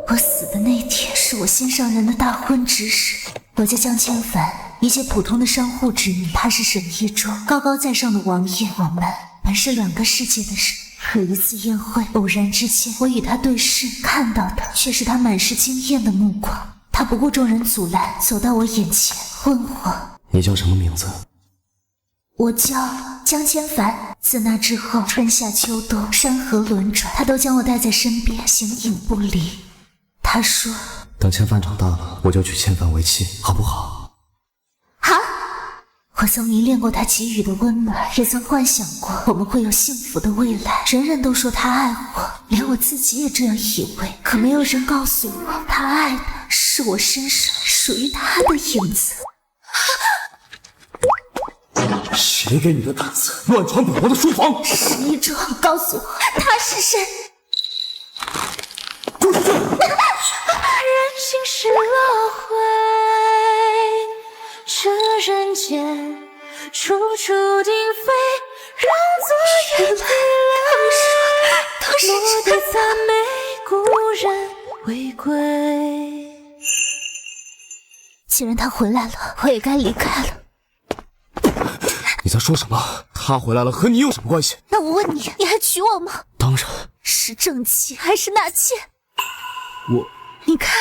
我死的那天是我心上人的大婚之日。我叫江千帆，一介普通的商户之女，他是沈一舟，高高在上的王爷。我们本是两个世界的人。可一次宴会，偶然之间，我与他对视，看到的却是他满是惊艳的目光。他不顾众人阻拦，走到我眼前，问我：“你叫什么名字？”我叫江千帆。自那之后，春夏秋冬，山河轮转，他都将我带在身边，形影不离。他说：“等千帆长大了，我就娶千帆为妻，好不好？”好。我曾迷恋过他给予的温暖，也曾幻想过我们会有幸福的未来。人人都说他爱我，连我自己也这样以为。可没有人告诉我，他爱的是我身上属于他的影子。谁给你的胆子乱闯本王的书房？沈一舟，你告诉我他是谁？滚出去！人心是轮回，这人间处处定非，让昨夜体泪，落得赞美故人未归。既然他回来了，我也该离开了。你在说什么？他回来了和你有什么关系？那我问你，你还娶我吗？当然。是正妻还是纳妾？你看，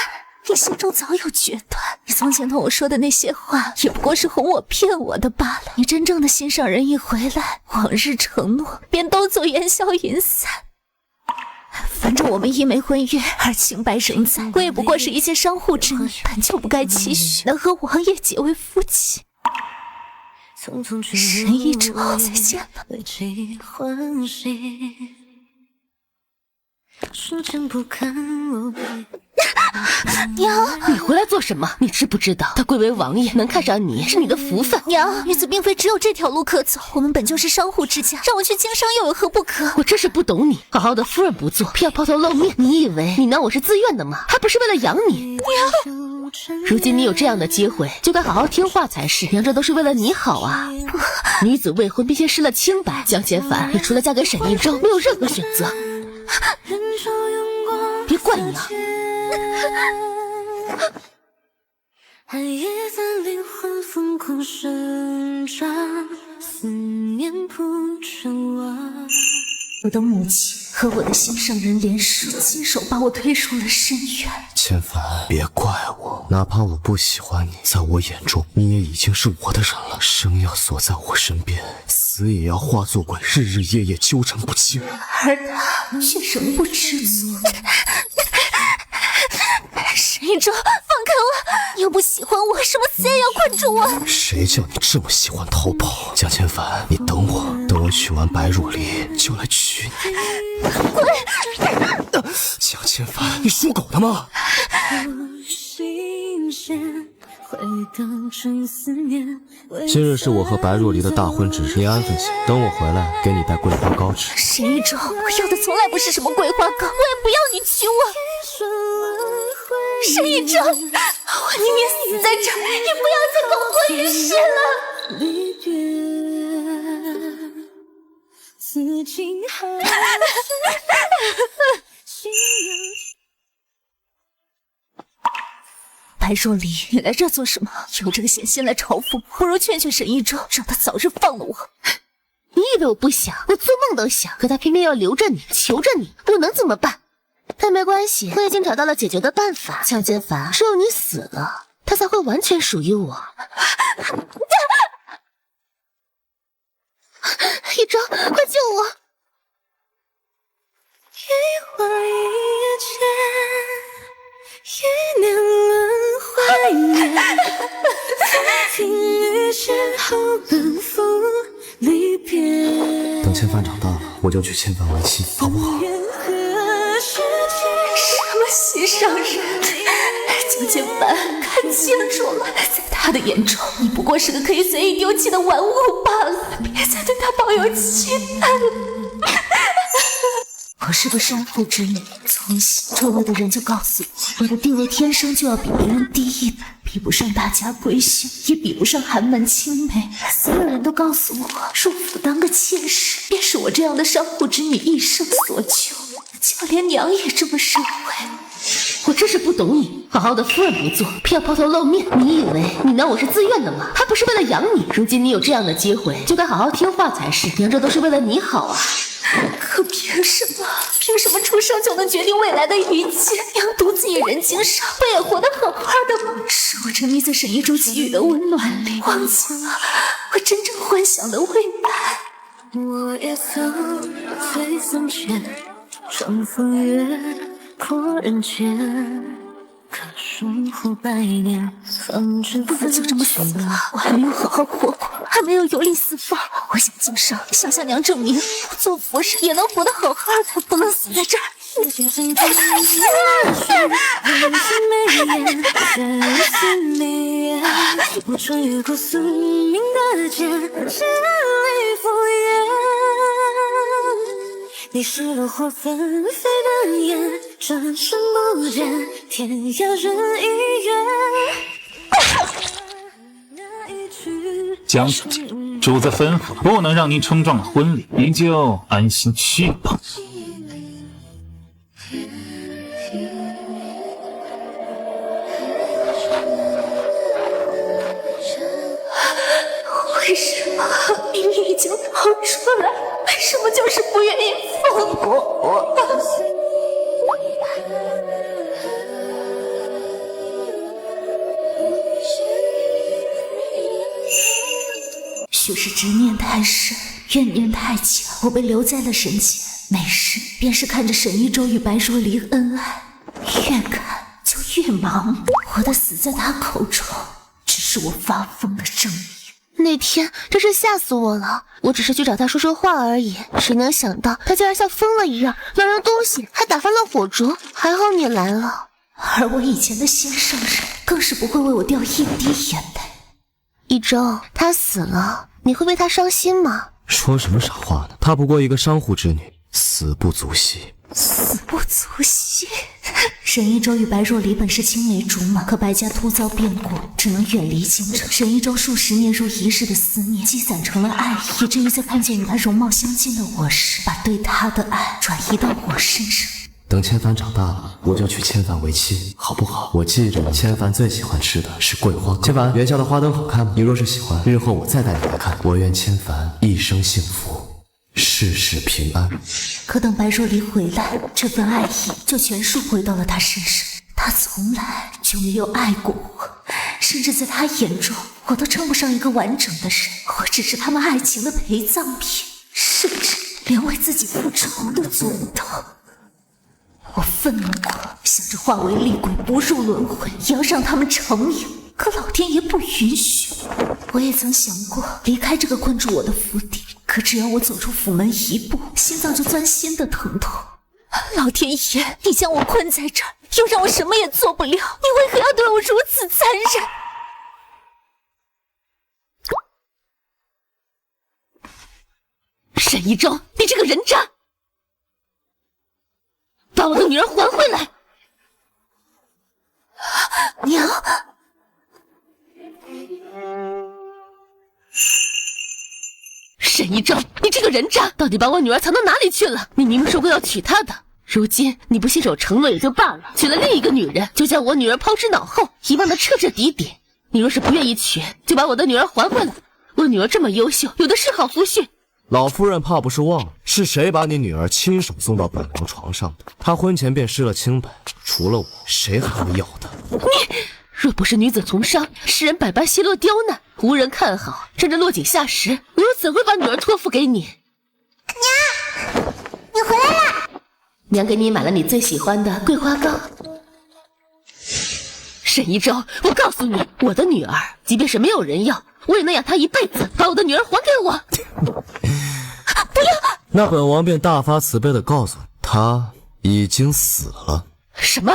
你心中早有决断。你从前同我说的那些话，也不过是哄我骗我的罢了。你真正的心上人一回来，往日承诺便都走烟消云散。反正我们一没婚约，二清白仍在。我也不过是一介商户之女，本就不该期许能和王爷结为夫妻。沈一舟，再见了。娘，你回来做什么？你知不知道，他贵为王爷，能看上你是你的福分。娘，女子并非只有这条路可走，我们本就是商户之家，让我去经商又有何不可？我真是不懂你，好好的夫人不做，偏要抛头露面。你以为你拿我是自愿的吗？还不是为了养你。娘，如今你有这样的机会，就该好好听话才是。娘，这都是为了你好啊！女子未婚必先失了清白。江千帆，你除了嫁给沈一舟，没有任何选择。别怪娘。寒夜在灵魂疯狂生长，思念铺成网。我的母亲和我的心上人联手，亲手把我推入了深渊。千帆，别怪我，哪怕我不喜欢你，在我眼中你也已经是我的人了。生要锁在我身边，死也要化作鬼，日日夜夜纠缠不清。而他却仍不知足。沈一舟，放开我！你又不喜欢我，为什么死也要困住我？谁叫你这么喜欢逃跑？江千帆，你等我，等我娶完白若离，就来娶你。滚！江千帆，你属狗的吗？今日是我和白若离的大婚之日，你安分些，等我回来给你带桂花糕吃。沈一舟，我要的从来不是什么桂花糕，我也不要你娶我。沈一舟，我宁愿死在这儿，也不要再苟活于世了。离别，此情还白若离，你来这做什么？有这个闲心来嘲讽，不如劝劝沈一舟，让他早日放了我。你以为我不想？我做梦都想，可他偏偏要留着你，求着你，我能怎么办？但没关系，我已经找到了解决的办法。江千帆，只有你死了，他才会完全属于我。一舟，快救我！一花一叶间，一年轮回年，风停雨间后奔赴离别。等千帆长大了，我就娶千帆为妻，好不好？什么心上人？江千帆，看清楚了，在他的眼中，你不过是个可以随意丢弃的玩物罢了。别再对他抱有期待了。我是个商户之女，从小周围的人就告诉我，我的地位天生就要比别人低一等，比不上大家闺秀，也比不上寒门青梅。所有人都告诉我，入府当个妾室，便是我这样的商户之女一生所求。就连娘也这么认为。我真是不懂你，好好的夫人不做，偏要抛头露面。你以为你拿我是自愿的吗？还不是为了养你。如今你有这样的机会，就该好好听话才是。娘这都是为了你好啊。可凭什么？凭什么出生就能决定未来的一切？娘独自一人经商，不也活得好好的吗？是我沉迷在沈一舟给予的温暖里，忘记了我真正幻想的未来。我也曾飞从前，乘风越过人间，可疏忽百年，方知不能就这么死了，我还没有好好活过，还没有游历四方。我想经商，想向娘证明，我做服饰也能活得好好的，不能死在这儿。世界上最美艳，在心里眼，我穿越过宿命的剑，千里敷衍。你是落花纷飞的眼，转身不见，天涯人已远。江小姐，主子吩咐，不能让您冲撞了婚礼，您就安心去吧。为什么明明已经逃出来，为什么就是不愿意放过我？许是执念太深，怨念太强，我被留在了神前。没事，便是看着沈一舟与白若离恩爱，越看就越忙，活得死在他口中，只是我发疯的证明。那天真是吓死我了，我只是去找他说说话而已，谁能想到他竟然像疯了一样乱扔东西，还打翻了火烛。还好你来了。而我以前的心上人更是不会为我掉一滴眼泪。一舟，他死了，你会为他伤心吗？说什么傻话呢？她不过一个商户之女，死不足惜。死不足惜。沈一舟与白若离本是青梅竹马，可白家突遭变故，只能远离京城。沈一舟数十年如一日的思念积攒成了爱意，以至于在看见与他容貌相近的我时，把对他的爱转移到我身上。等千帆长大了，我就娶千帆为妻，好不好？我记着千帆最喜欢吃的是桂花糕。千帆，元宵的花灯好看吗？你若是喜欢，日后我再带你来看。我愿千帆一生幸福，事事平安。可等白若离回来，这份爱意就全数回到了他身上。他从来就没有爱过我，甚至在他眼中，我都称不上一个完整的人。我只是他们爱情的陪葬品，甚至连为自己复仇都做不到。我愤怒过，想着化为厉鬼不入轮回，也要让他们成名。可老天爷不允许。我也曾想过离开这个困住我的府邸，可只要我走出府门一步，心脏就钻心的疼痛。老天爷，你将我困在这儿，又让我什么也做不了，你为何要对我如此残忍？沈一舟，你这个人渣！把我的女儿还回来！娘，沈一舟，你这个人渣，到底把我女儿藏到哪里去了？你明明说过要娶她的，如今你不信守承诺也就罢了，娶了另一个女人，就将我女儿抛之脑后，遗忘得彻彻底底。你若是不愿意娶，就把我的女儿还回来。我女儿这么优秀，有的是好夫婿。老夫人怕不是忘了，是谁把你女儿亲手送到本王床上的？她婚前便失了清白，除了我，谁还会要她？你若不是女子从商，世人百般奚落刁难，无人看好，甚至落井下石，我又怎会把女儿托付给你？娘，你回来啦！娘给你买了你最喜欢的桂花糕。沈一舟，我告诉你，我的女儿，即便是没有人要，我也能养她一辈子。把我的女儿还给我！不要！那本王便大发慈悲的告诉你，她已经死了。什么？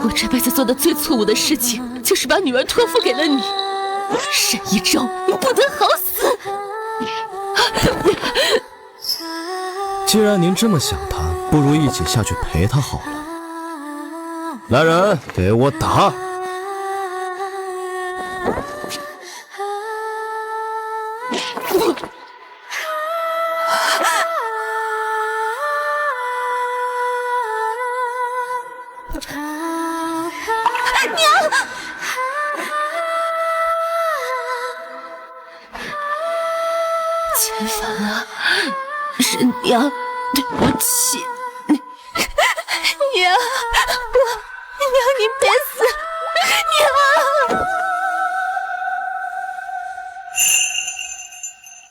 我这辈子做的最错误的事情，就是把女儿托付给了你。沈一舟，你不得好死！既然您这么想她，不如一起下去陪她好了。来人，给我打！千帆啊，是娘，对不起。娘，娘你别死，娘！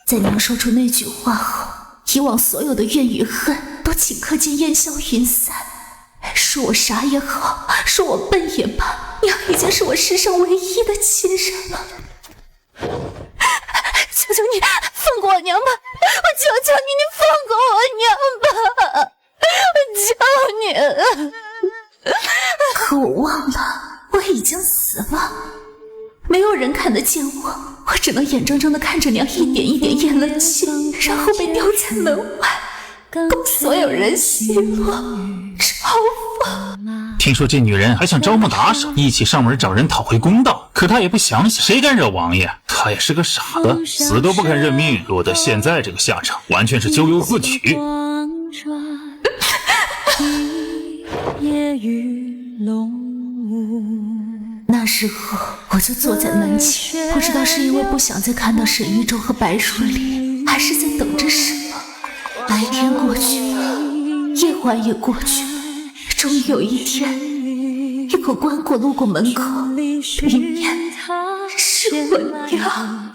在娘说出那句话后，以往所有的怨与恨都顷刻间烟消云散。说我傻也好，说我笨也罢，娘已经是我世上唯一的亲人了。求求你放过我娘吧！我求求你，你放过我娘吧！我求你！可我忘了，我已经死了，没有人看得见我，我只能眼睁睁地看着娘一点一点咽了气，然后被丢在门外，供所有人奚落嘲讽。听说这女人还想招募打手，一起上门找人讨回公道，可她也不想想，谁敢惹王爷？她也是个傻子，死都不肯认命，落得现在这个下场，完全是咎由自取。那时候我就坐在门前，不知道是因为不想再看到沈玉舟和白若琳，还是在等着什么。白天过去了，夜晚也过去了，终于有一天，一口棺椁路过门口，里面是我娘。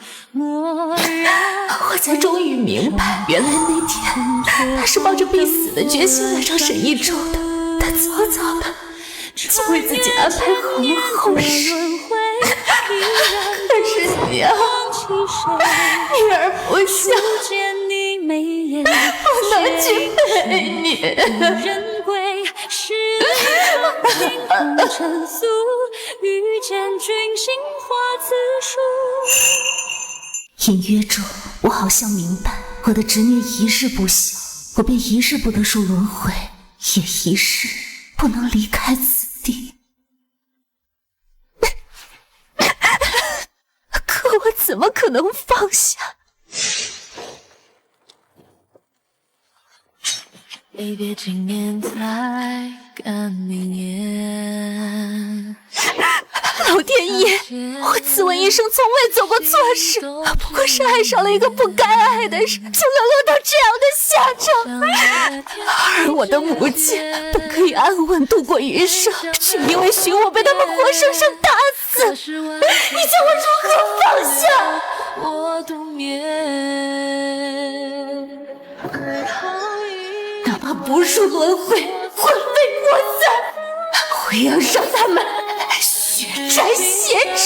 我才终于明白，原来那天他是抱着必死的决心来找沈一舟的，他早早的就为自己安排好了后事。可是娘，女儿不想，不能去陪你。隐约中，我好像明白，我的执念一日不消，我便一日不得入轮回，也一日不能离开此地。可我怎么可能放下？离别今年才敢明言。老天爷，我自问一生从未做过错事，不过是爱上了一个不该爱的人，就沦落到这样的下场。而我的母亲本可以安稳度过余生，却因为寻我被他们活生生打死，你叫我如何放下？我独眠，哪怕不入轮回，魂飞魄散，我也要让他们血债血偿。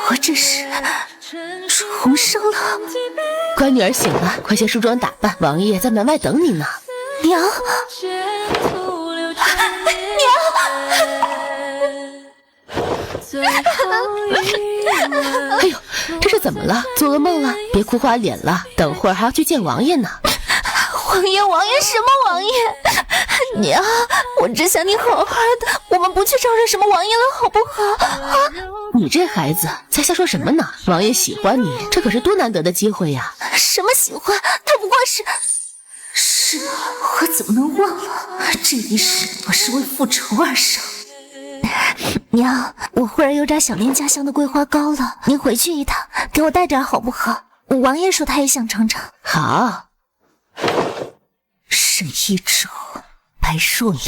我这是重生了。乖女儿醒了，快些梳妆打扮，王爷在门外等你呢。娘，哎呦，这是怎么了？做噩梦了？别哭花脸了，等会儿还要去见王爷呢。王爷，王爷什么王爷？娘，我只想你好好的，我们不去招惹什么王爷了，好不好？你这孩子在瞎说什么呢？王爷喜欢你，这可是多难得的机会呀！什么喜欢？他不过是……是啊，我怎么能忘了？这一世我是为复仇而生。娘，我忽然有点想念家乡的桂花糕了，您回去一趟，给我带点好不好？王爷说他也想尝尝。好。沈一舟，白若琳，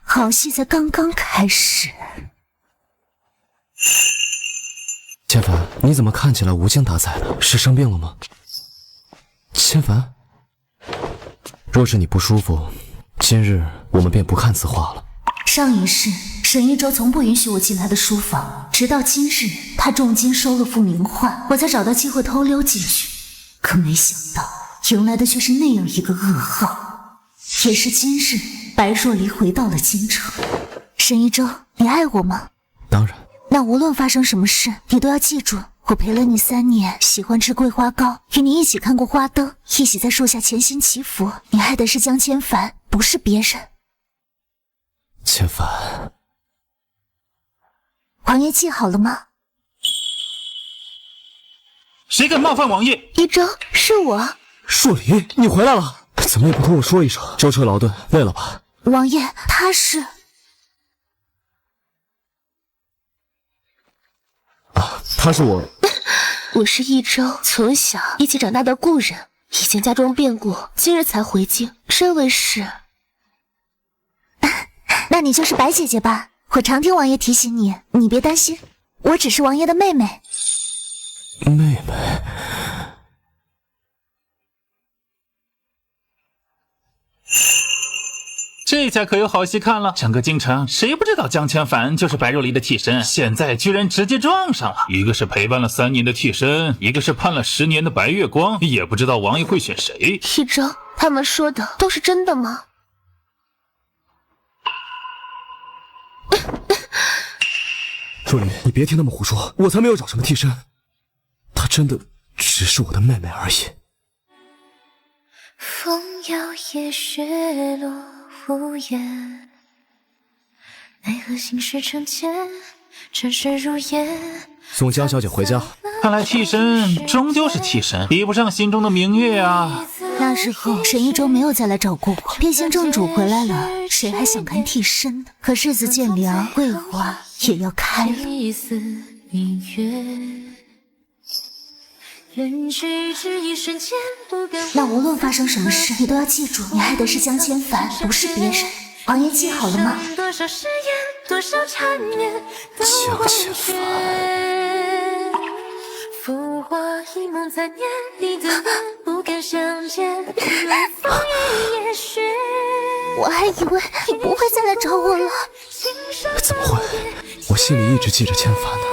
好戏才刚刚开始。千帆，你怎么看起来无精打采的？是生病了吗？千帆，若是你不舒服，今日我们便不看此画了。上一世，沈一舟从不允许我进他的书房，直到今日，他重金收了幅名画，我才找到机会偷溜进去。可没想到，迎来的却是那样一个噩耗。也是今日，白若离回到了京城。沈一舟，你爱我吗？当然。那无论发生什么事，你都要记住，我陪了你3年，喜欢吃桂花糕，与你一起看过花灯，一起在树下潜心祈福。你爱的是江千帆，不是别人。千帆，王爷记好了吗？谁敢冒犯王爷？一舟，是我。若离，你回来了，怎么也不同我说一声？舟车劳顿，累了吧？王爷，他是……啊，他是我。我是一周从小一起长大的故人，已经家中变故，今日才回京。这位是……那你就是白姐姐吧？我常听王爷提醒你，你别担心，我只是王爷的妹妹。妹妹。这下可有好戏看了，整个京城谁不知道江千帆就是白若离的替身，现在居然直接撞上了。一个是陪伴了3年的替身，一个是盼了10年的白月光，也不知道王爷会选谁。一周，他们说的都是真的吗？若离，你别听他们胡说，我才没有找什么替身，她真的只是我的妹妹而已。风摇曳，雪落无言，奈何心事成茧，尘世如烟。送江小姐回家。看来替身终究是替身，比不上心中的明月啊。那时候沈一周没有再来找过我，变形正主回来了，谁还想看替身呢？可日子渐凉，桂花也要开了。那无论发生什么事，你都要记住，你爱的是江千帆，不是别人。王爷记好了吗？江千帆。浮华一梦在念你的脸，不敢相见，风雨也许我还以为你不会再来找我了。怎么会？我心里一直记着千帆呢。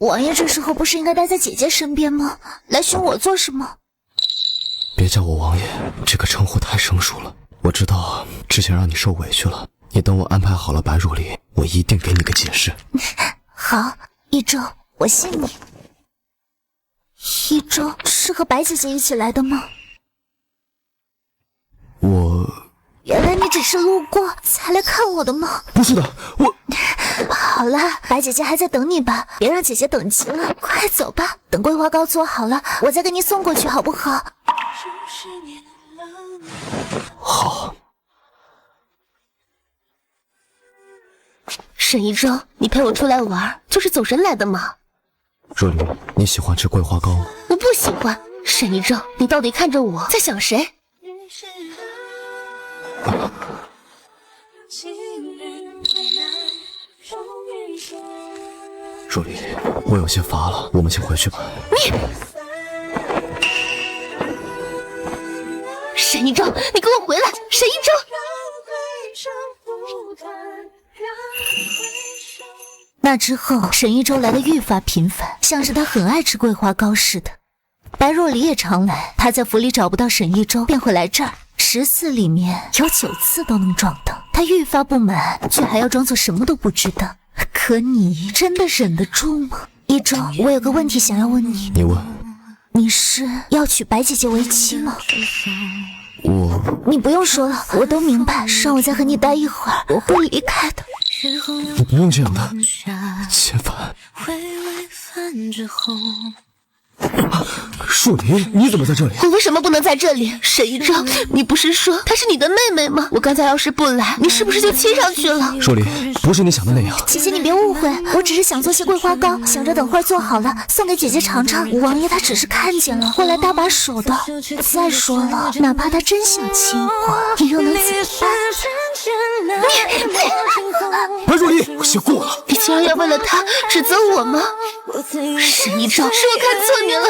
王爷这时候不是应该待在姐姐身边吗？来寻我做什么？别叫我王爷，这个称呼太生疏了。我知道之前让你受委屈了，你等我安排好了白若离，我一定给你个解释。好，一周，我信你。一周是和白姐姐一起来的吗？原来你只是路过才来看我的吗？不是的，好了，白姐姐还在等你吧，别让姐姐等急了，快走吧。等桂花糕做好了，我再给你送过去，好不好？好。沈一周，你陪我出来玩，就是走人来的吗？若离，你喜欢吃桂花糕吗？我不喜欢。沈一周，你到底看着我在想谁？若离，我有些乏了，我们先回去吧。沈一周，你给我回来！沈一周。那之后，沈一周来的愈发频繁，像是他很爱吃桂花糕似的。白若离也常来，他在府里找不到沈一周，便会来这儿。10次里面有9次都能撞到。他愈发不满，却还要装作什么都不知道。可你真的忍得住吗？一周，我有个问题想要问你。你问。你是要娶白姐姐为妻吗？你不用说了，我都明白。让我再和你待一会儿，我会离开的。你不用这样的，千帆。若离，你怎么在这里？我为什么不能在这里？沈一周，你不是说她是你的妹妹吗？我刚才要是不来，你是不是就亲上去了？若离，不是你想的那样。姐姐，你别误会，我只是想做些桂花糕，想着等会儿做好了送给姐姐尝尝。王爷他只是看见了，会来搭把手的。再说了，哪怕他真想亲我，你又能怎么办？白若离，行过了。你竟然要为了他指责我吗？沈一周，是我看错你了。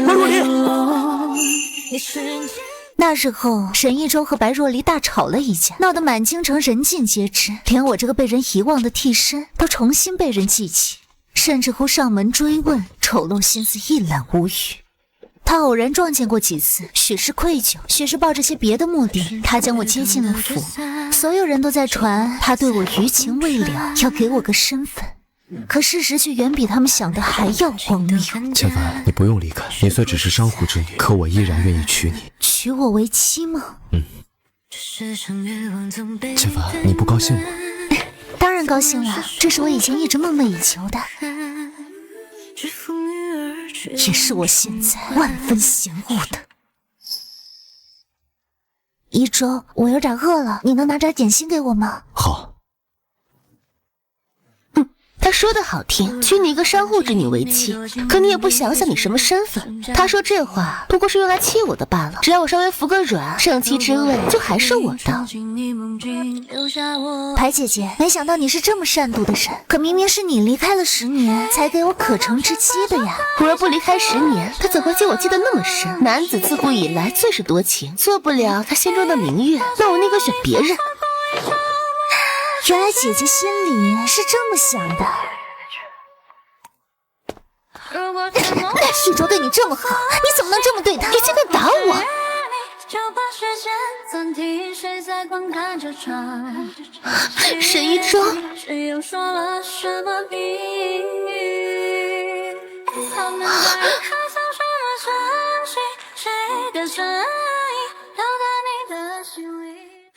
白若离。那时候，沈一周和白若离大吵了一架，闹得满京城人尽皆知，连我这个被人遗忘的替身都重新被人记起，甚至乎上门追问，丑陋心思一览无余。他偶然撞见过几次，许是愧疚，许是抱着些别的目的，他将我接进了府。所有人都在传他对我余情未了，要给我个身份。可事实却远比他们想的还要荒谬。千帆，你不用离开，你虽只是商户之女，可我依然愿意娶你。娶我为妻吗？千帆，你不高兴吗？当然高兴了，这是我以前一直梦寐以求的。也是我现在万分嫌恶的。一周，我有点饿了，你能拿点点心给我吗？好。他说的好听，娶你一个商户之女为妻，可你也不想想你什么身份。他说这话不过是用来气我的罢了，只要我稍微服个软，上妻之位就还是我的。白姐姐，没想到你是这么善妒的人，可明明是你离开了10年才给我可乘之妻的呀。我若不离开10年，他怎会记我记得那么深？男子自古以来最是多情，做不了他心中的明月，那我宁可选别人。原来姐姐心里是这么想的。旭州对你这么好，你怎么能这么对他？你竟敢打我！沈一舟，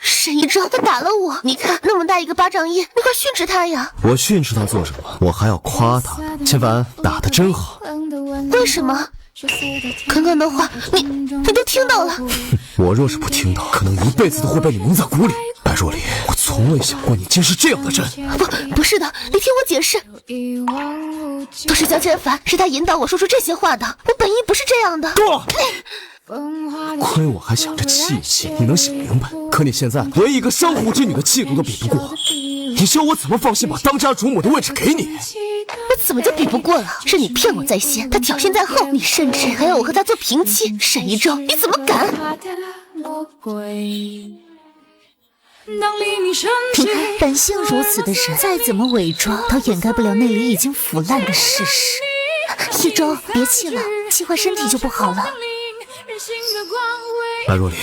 沈一舟，他打了我，你看那么大一个巴掌印，你快训斥他呀！我训斥他做什么？我还要夸他。千帆打得真好。为什么？刚刚的话你都听到了。我若是不听到，可能一辈子都会被你蒙在鼓里。白若离，我从未想过你竟是这样的人。不是的，你听我解释，都是江千帆，是他引导我说出这些话的，我本意不是这样的。够了！亏我还想着气一气，你能想明白？可你现在连一个商户之女的气度都比不过，你叫我怎么放心把当家主母的位置给你？我怎么就比不过了？是你骗我在先，他挑衅在后，你甚至还要我和他做平妻。沈一舟，你怎么敢？你看，本性如此的人，再怎么伪装，都掩盖不了内里已经腐烂的事实。一舟，别气了，气坏身体就不好了。白若离，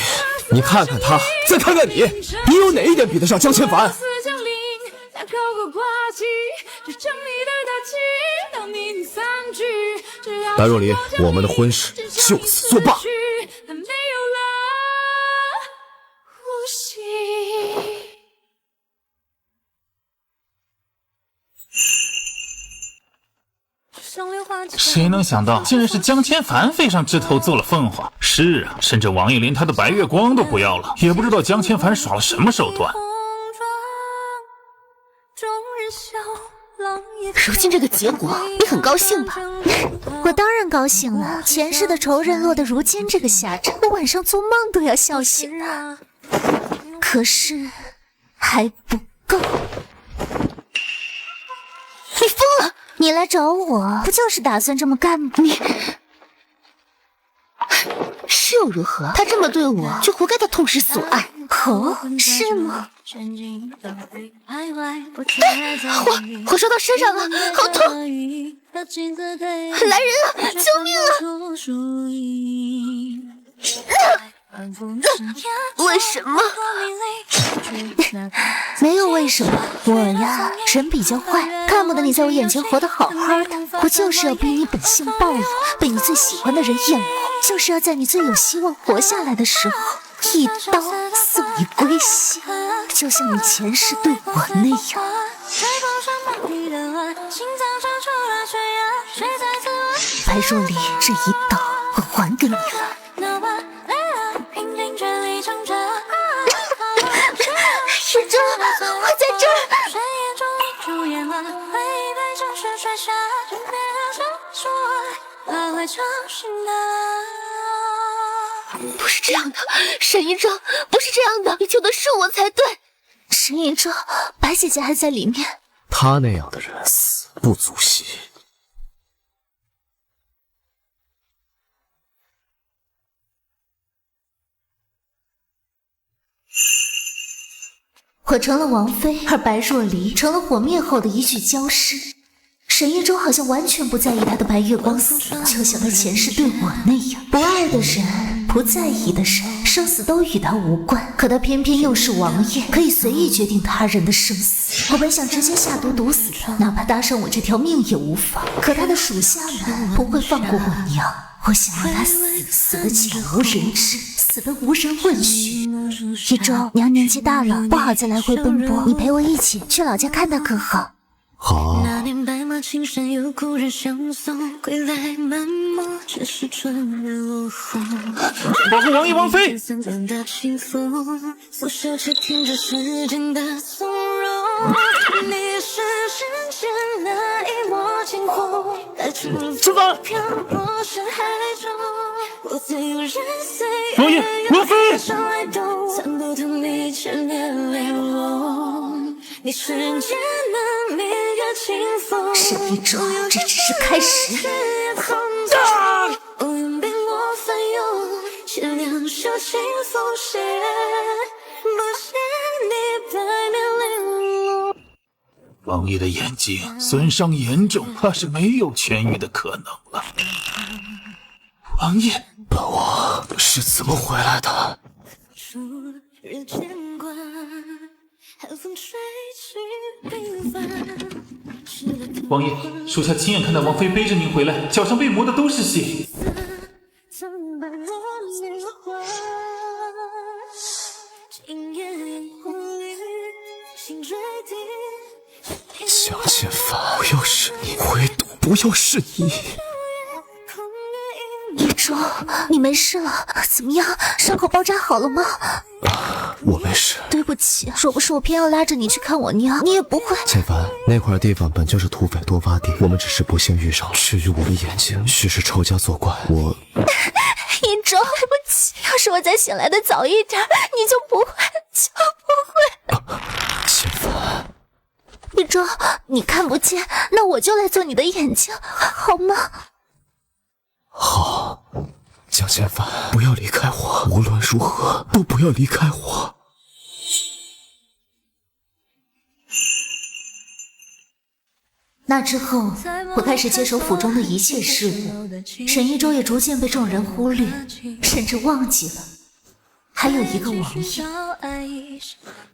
你看看他，再看看你，你有哪一点比得上江千帆？白若离，我们的婚事就此作罢。谁能想到，竟然是江千帆飞上枝头做了凤凰。是啊，甚至王爷连他的白月光都不要了，也不知道江千帆耍了什么手段。如今这个结果，你很高兴吧？我当然高兴了，前世的仇人落得如今这个下场，我晚上做梦都要笑醒啊。可是还不够。你疯了！你来找我，不就是打算这么干吗？你是又如何？他这么对我，就活该他痛失所爱。哦，是吗？我烧到身上了，好痛！来人啊！救命啊！为什么？没有为什么，我呀人比较坏，看不得你在我眼前活得好好的，我就是要逼你本性暴露，被你最喜欢的人厌恶，就是要在你最有希望活下来的时候，一刀送你归西，就像你前世对我那样。白若离，这一刀我还给你了。一舟，我在这儿。不是这样的，沈一舟，不是这样的，你救的是我才对。沈一舟，白姐姐还在里面。他那样的人死不足惜。我成了王妃，而白若离成了火灭后的一具焦尸。沈一舟好像完全不在意他的白月光死了，就像他前世对我那样，不爱的人，不在意的人，生死都与他无关。可他偏偏又是王爷，可以随意决定他人的生死。我本想直接下毒毒死他，哪怕搭上我这条命也无妨。可他的属下们不会放过我娘，我想让他死得悄无人知，死得无人问询。一舟，娘年纪大了，不好再来回奔波，你陪我一起去老家看她可好？好。那年白马青山有故人相送，归来满目却是春日落红。保护王爷王妃。三点的幸福，拂袖却听着时间的从容。你是人间那一抹金红，带出吃饭。漂泊深海中，我最有人随王爷王妃。参不同你千年玲珑，你是人间的明月清风。沈一舟，这只是开始。我愿并我翻涌，牵两袖清风斜，不见你百面玲珑。王爷的眼睛损伤严重，怕是没有痊愈的可能了。王爷，本王是怎么回来的？日渐关，寒风吹去鬓发。王爷，属下亲眼看到王妃背着您回来，脚上被磨的都是血。蒋千帆，不要是你，唯独不要是你。一舟，你没事了？怎么样？伤口包扎好了吗？我没事。对不起，若不是我偏要拉着你去看我娘，你也不会。千帆，那块地方本就是土匪多发地，我们只是不幸遇上。至于我的眼睛，许是仇家作怪。一舟，对不起，要是我再醒来的早一点，你就不会。千帆，一舟，你看不见，那我就来做你的眼睛，好吗？好，蒋千帆，不要离开我，无论如何都不要离开我。那之后，我开始接手府中的一切事务，沈一舟也逐渐被众人忽略，甚至忘记了还有一个王爷。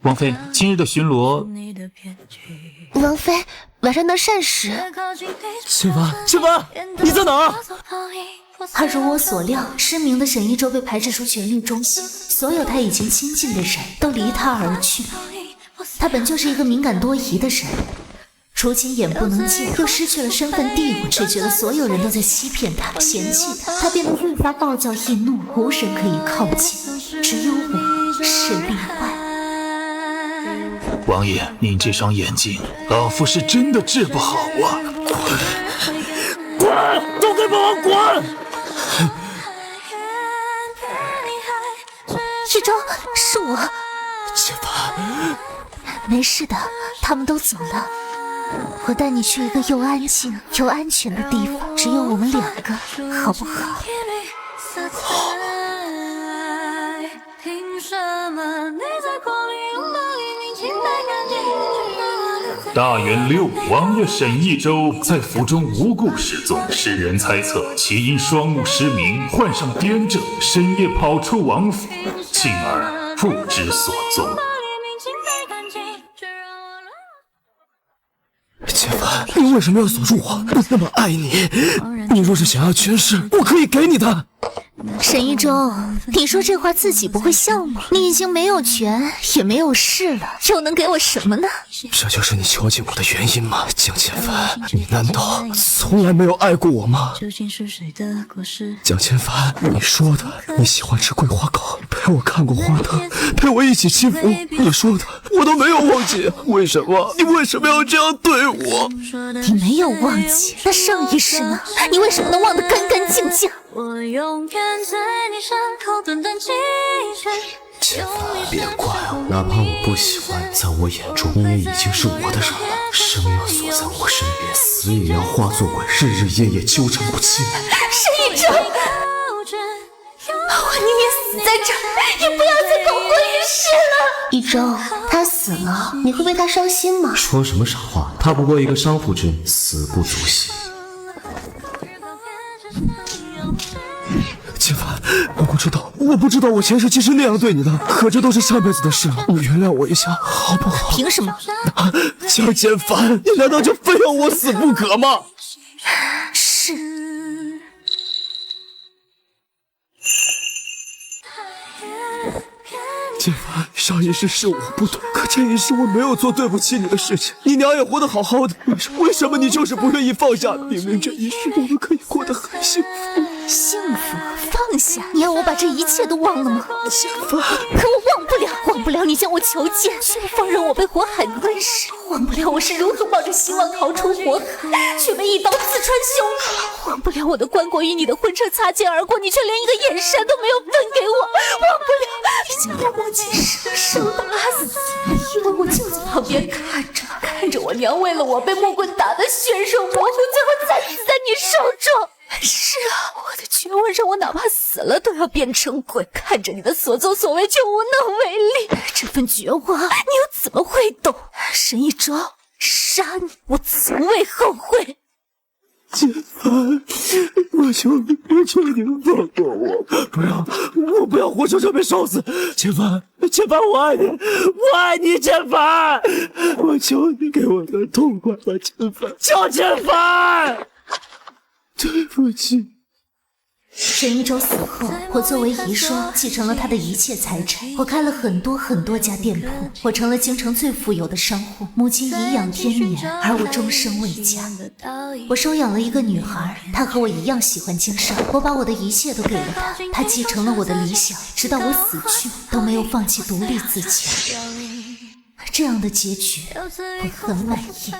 王妃，今日的巡逻。王妃，晚上的膳食。千帆，千帆，你在哪儿？而如我所料，失明的沈一舟被排斥出权力中心，所有他已经亲近的人都离他而去。他本就是一个敏感多疑的人，如今眼不能见，又失去了身份地位，只觉得所有人都在欺骗他、嫌弃他，他变得愈发暴躁易怒，无人可以靠近，只有我是例外。王爷，您这双眼睛，老夫是真的治不好啊！滚！都给本王滚！一舟，是我。千帆，没事的，他们都走了。我带你去一个又安静又安全的地方，只有我们两个，好不好？好。大元6王爷沈一舟在府中无故失踪，世人猜测其因双目失明，患上癫症，深夜跑出王府，进而不知所踪。千帆，你为什么要锁住我？我那么爱你，你若是想要权势，我可以给你的。沈一舟，你说这话自己不会笑吗？你已经没有权也没有势了，又能给我什么呢？这就是你囚禁我的原因吗？蒋千帆，你难道从来没有爱过我吗？蒋千帆，你说的你喜欢吃桂花糕，陪我看过花灯，陪我一起祈福，你说的我都没有忘记，为什么？你为什么要这样对我？你没有忘记，那上一世呢？你为什么能忘得干干净净？我永远在你伤口短短几拳。千帆，别怪我，哪怕我不喜欢，在我眼中你也已经是我的人了。生要锁在我身边，死也要化作鬼，日日夜夜纠缠不清。沈一舟，我宁愿死在这儿，也不要再苟活于世了。一舟，他死了，你会为他伤心吗？说什么傻话？他不过一个伤妇之女，死不足惜。千帆，我不知道我前世其实那样对你的，可这都是上辈子的事了，你原谅我一下好不好？凭什么？江千帆，你难道就非要我死不可吗？是。建凡，上一世是我不对，可这一世我没有做对不起你的事情。你娘也活得好好的，为什么你就是不愿意放下？明明这一世我们可以过得很幸福。幸福？放下？你要我把这一切都忘了吗？建凡，可我忘不了，忘不了你向我求见，却放任我被火海吞噬，忘不了我是如何抱着希望逃出火海，却被一刀刺穿胸口，忘不了我的棺椁与你的婚车擦肩而过，你却连一个眼神都没有分给我，忘不了你将我母亲生生打死，因为我就在旁边看着我娘为了我被木棍打得血肉模糊，最后惨死在你手中。是啊，我的绝望让我哪怕死了都要变成鬼，看着你的所作所为却无能为力，这份绝望你又怎么会懂？沈一舟，杀你我从未后悔。建凡，我求你放过我，我不要活生生被烧死。建凡，我爱你，建凡，我求你给我个痛快吧，建凡，叫建凡。对不起。沈一舟死后，我作为遗孀继承了他的一切财产，我开了很多家店铺，我成了京城最富有的商户。母亲颐养天年，而我终生未嫁。我收养了一个女孩，她和我一样喜欢经商，我把我的一切都给了她，她继承了我的理想，直到我死去都没有放弃独立自强。这样的结局，我很满意。